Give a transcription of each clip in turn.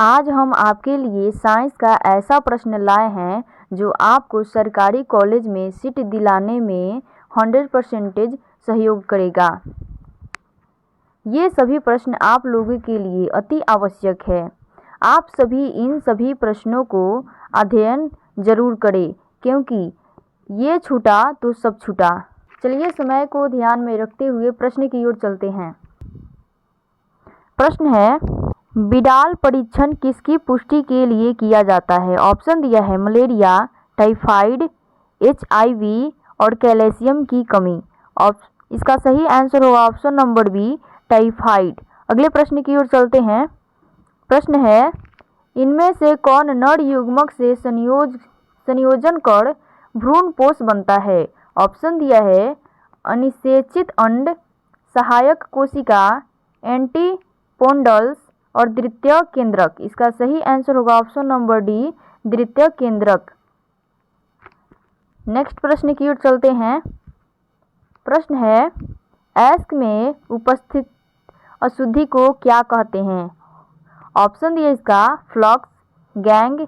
आज हम आपके लिए साइंस का ऐसा प्रश्न लाए हैं जो आपको सरकारी कॉलेज में सीट दिलाने में 100% सहयोग करेगा। ये सभी प्रश्न आप लोगों के लिए अति आवश्यक है। आप सभी इन सभी प्रश्नों को अध्ययन जरूर करें, क्योंकि ये छूटा तो सब छूटा। चलिए समय को ध्यान में रखते हुए प्रश्न की ओर चलते हैं। प्रश्न है, बिडाल परीक्षण किसकी पुष्टि के लिए किया जाता है? ऑप्शन दिया है मलेरिया, टाइफाइड, HIV और कैल्शियम की कमी। इसका सही आंसर होगा ऑप्शन नंबर बी, टाइफाइड। अगले प्रश्न की ओर चलते हैं। प्रश्न है, इनमें से कौन नर युग्मक से संयोजन कर भ्रूणपोष बनता है? ऑप्शन दिया है अनिषेचित अंड, सहायक कोशिका, एंटीपोडल्स और द्वितीय केंद्रक। इसका सही आंसर होगा ऑप्शन नंबर डी, द्वितीय केंद्रक। नेक्स्ट प्रश्न की ओर चलते हैं। प्रश्न है, एस्क में उपस्थित अशुद्धि को क्या कहते हैं? ऑप्शन दिए इसका फ्लक्स, गैंग,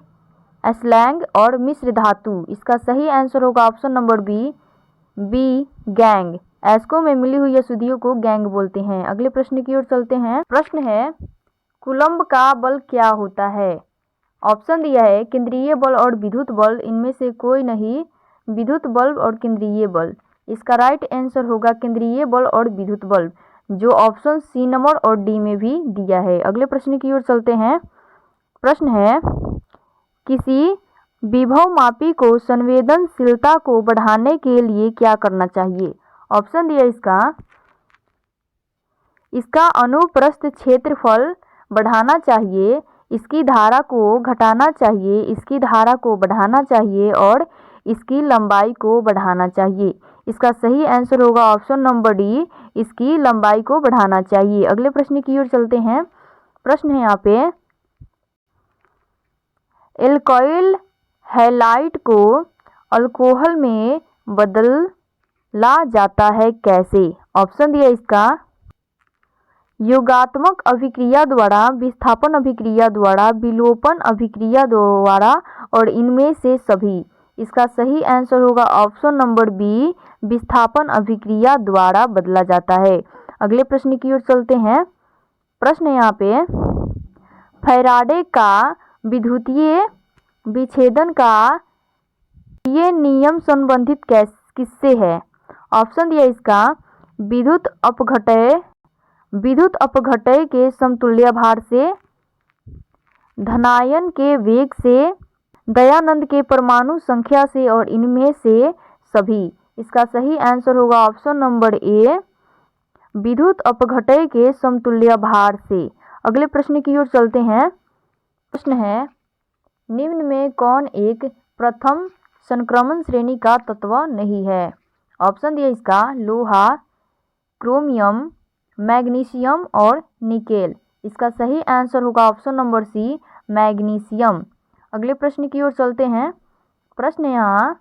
स्लैंग और मिश्र धातु। इसका सही आंसर होगा ऑप्शन नंबर बी, गैंग। एस्को में मिली हुई अशुद्धियों को गैंग बोलते हैं। अगले प्रश्न की ओर चलते हैं। प्रश्न है, कूलम्ब का बल क्या होता है? ऑप्शन दिया है केंद्रीय बल और विद्युत बल, इनमें से कोई नहीं, विद्युत बल और केंद्रीय बल। इसका राइट आंसर होगा केंद्रीय बल और विद्युत बल, जो ऑप्शन सी नंबर और डी में भी दिया है। अगले प्रश्न की ओर चलते हैं। प्रश्न है, किसी विभवमापी को संवेदनशीलता को बढ़ाने के लिए क्या करना चाहिए? ऑप्शन दिया इसका अनुप्रस्थ क्षेत्रफल बढ़ाना चाहिए, इसकी धारा को घटाना चाहिए, इसकी धारा को बढ़ाना चाहिए और इसकी लंबाई को बढ़ाना चाहिए। इसका सही आंसर होगा ऑप्शन नंबर डी, इसकी लंबाई को बढ़ाना चाहिए। अगले प्रश्न की ओर चलते हैं। प्रश्न है यहाँ पे, एल्कोइल हैलाइड को अल्कोहल में बदला जाता है कैसे? ऑप्शन दिया इसका योगात्मक अभिक्रिया द्वारा, विस्थापन अभिक्रिया द्वारा, विलोपन अभिक्रिया द्वारा और इनमें से सभी। इसका सही आंसर होगा ऑप्शन नंबर बी, विस्थापन अभिक्रिया द्वारा बदला जाता है। अगले प्रश्न की ओर चलते हैं। प्रश्न यहाँ पे, फैराडे का विद्युतीय विच्छेदन का ये नियम संबंधित किससे है? ऑप्शन दिया इसका विद्युत अपघटय के समतुल्य भार से, धनायन के वेग से, दयानंद के परमाणु संख्या से और इनमें से सभी। इसका सही आंसर होगा ऑप्शन नंबर ए, विद्युत अपघटय के समतुल्य भार से। अगले प्रश्न की ओर चलते हैं। प्रश्न है, निम्न में कौन एक प्रथम संक्रमण श्रेणी का तत्व नहीं है? ऑप्शन दिया इसका लोहा, क्रोमियम, मैग्नीशियम और निकेल। इसका सही आंसर होगा ऑप्शन नंबर सी, मैग्नीशियम। अगले प्रश्न की ओर चलते हैं। प्रश्न यहाँ,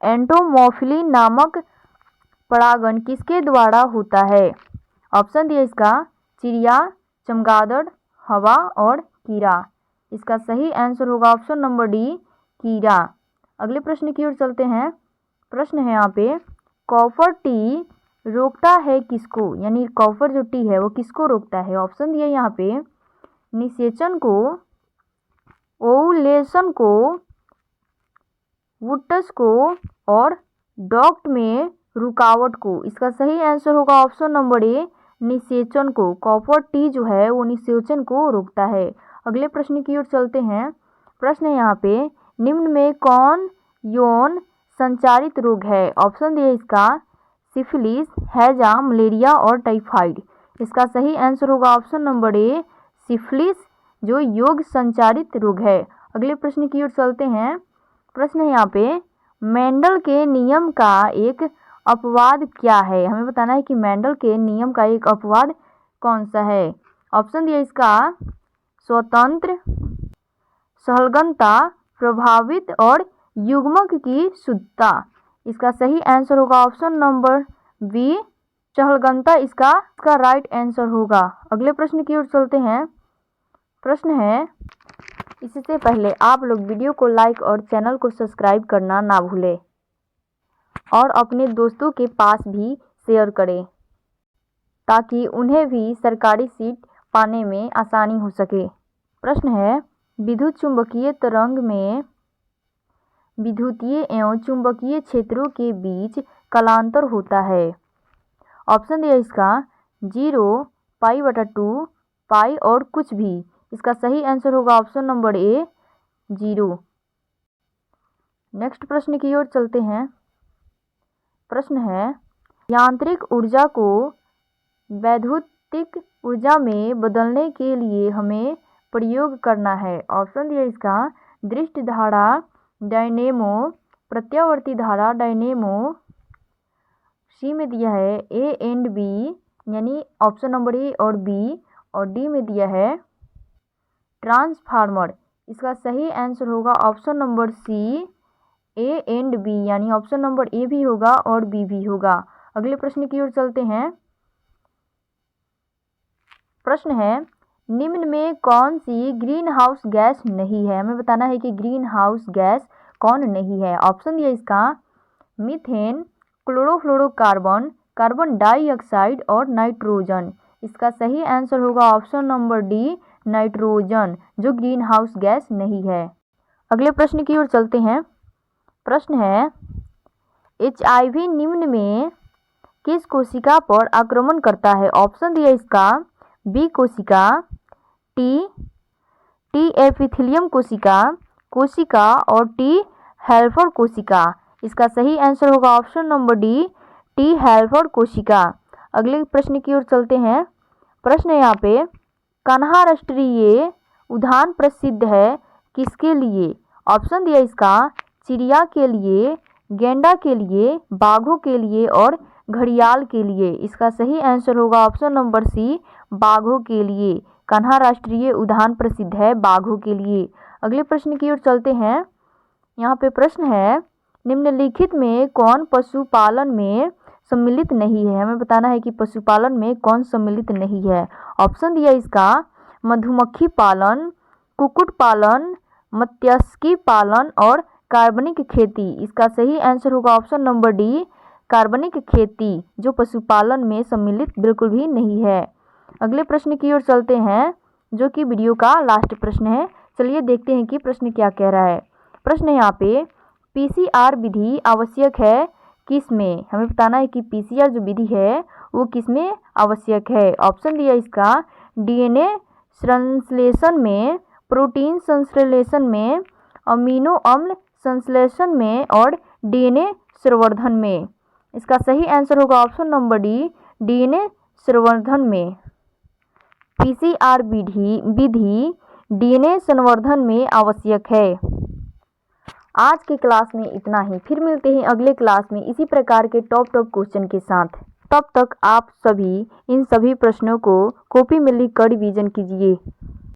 एंटोमॉर्फिली नामक परागण किसके द्वारा होता है? ऑप्शन दिया इसका चिड़िया, चमगादड़, हवा और कीड़ा। इसका सही आंसर होगा ऑप्शन नंबर डी, कीड़ा। अगले प्रश्न की ओर चलते हैं। प्रश्न है यहाँ पे, कॉपर टी रोकता है किसको? यानी कॉपर जो टी है वो किसको रोकता है? ऑप्शन दिया यहाँ पे निषेचन को, ओवुलेशन को, वुट्स को और डॉक्ट में रुकावट को। इसका सही आंसर होगा ऑप्शन नंबर ए, निषेचन को। कॉपर टी जो है वो निषेचन को रोकता है। अगले प्रश्न की ओर चलते हैं। प्रश्न है यहाँ पे, निम्न में कौन यौन संचारित रोग है? ऑप्शन दिया इसका सिफिलिस, हैजा, मलेरिया और टाइफाइड। इसका सही आंसर होगा ऑप्शन नंबर ए, सिफिलिस, जो योग संचारित रोग है। अगले प्रश्न की ओर चलते हैं। प्रश्न है यहाँ पे, मेंडल के नियम का एक अपवाद क्या है? हमें बताना है कि मेंडल के नियम का एक अपवाद कौन सा है? ऑप्शन दिया इसका स्वतंत्र, सहलगनता, प्रभावित और युग्मक की शुद्धता। इसका सही आंसर होगा ऑप्शन नंबर बी, सहलगनता इसका राइट आंसर होगा। अगले प्रश्न की ओर चलते हैं। प्रश्न है, इससे पहले आप लोग वीडियो को लाइक और चैनल को सब्सक्राइब करना ना भूलें और अपने दोस्तों के पास भी शेयर करें ताकि उन्हें भी सरकारी सीट पाने में आसानी हो सके। प्रश्न है, विद्युत चुंबकीय तरंग में विद्युतीय एवं चुंबकीय क्षेत्रों के बीच कालांतर होता है। ऑप्शन दिया इसका 0, π/2, पाई और कुछ भी। इसका सही आंसर होगा ऑप्शन नंबर ए 0। नेक्स्ट प्रश्न की ओर चलते हैं। प्रश्न है, यांत्रिक ऊर्जा को वैद्युतिक ऊर्जा में बदलने के लिए हमें प्रयोग करना है। ऑप्शन दिया इसका दृष्ट धारा डायनेमो, प्रत्यावर्ती धारा डायनेमो। सी में दिया है ए एंड बी, यानी ऑप्शन नंबर ए और बी, और डी में दिया है ट्रांसफार्मर। इसका सही आंसर होगा option number C A and B, यानी ऑप्शन नंबर ए भी होगा और बी भी होगा। अगले प्रश्न की ओर चलते हैं। प्रश्न है, निम्न में कौन सी ग्रीन हाउस गैस नहीं है। हमें बताना है कि ग्रीन हाउस गैस कौन नहीं है। ऑप्शन दिया इसका मीथेन, क्लोरोफ्लोरोकार्बन, कार्बन डाइऑक्साइड और नाइट्रोजन। इसका सही आंसर होगा ऑप्शन नंबर डी नाइट्रोजन, जो ग्रीन हाउस गैस नहीं है। अगले प्रश्न की ओर चलते हैं। प्रश्न है, HIV निम्न में किस कोशिका पर आक्रमण करता है। ऑप्शन दिया इसका बी कोशिका, टी एपिथेलियम कोशिका और टी हेल्पर कोशिका। इसका सही आंसर होगा option number D T helper कोशिका। अगले प्रश्न की ओर चलते हैं। प्रश्न यहाँ पे, कान्हा राष्ट्रीय उद्यान प्रसिद्ध है किसके लिए। ऑप्शन दिया इसका चिड़िया के लिए, गेंडा के लिए, बाघों के लिए और घड़ियाल के लिए। इसका सही आंसर होगा ऑप्शन नंबर सी बाघों के लिए। कान्हा राष्ट्रीय उद्यान प्रसिद्ध है बाघों के लिए। अगले प्रश्न की ओर चलते हैं। यहाँ पे प्रश्न है, निम्नलिखित में कौन पशुपालन में सम्मिलित नहीं है। हमें बताना है कि पशुपालन में कौन सम्मिलित नहीं है। ऑप्शन दिया इसका मधुमक्खी पालन, कुक्कुट पालन, मत्स्यिकी पालन और कार्बनिक खेती। इसका सही आंसर होगा ऑप्शन नंबर डी कार्बनिक खेती, जो पशुपालन में सम्मिलित बिल्कुल भी नहीं है। अगले प्रश्न की ओर चलते हैं, जो कि वीडियो का लास्ट प्रश्न है। चलिए देखते हैं कि प्रश्न क्या कह रहा है। प्रश्न यहाँ पे, PCR विधि आवश्यक है किस में। हमें बताना है कि PCR जो विधि है वो किस में आवश्यक है। ऑप्शन दिया इसका DNA संश्लेषण में, प्रोटीन संश्लेषण में, अमीनो अम्ल संश्लेषण में और DNA संवर्धन में। इसका सही आंसर होगा ऑप्शन नंबर डी DNA संवर्धन में। PCR विधि DNA संवर्धन में आवश्यक है। आज की क्लास में इतना ही। फिर मिलते हैं अगले क्लास में इसी प्रकार के टॉप क्वेश्चन के साथ। तब तक आप सभी इन सभी प्रश्नों को कॉपी में लिख कर रिवीजन कीजिए।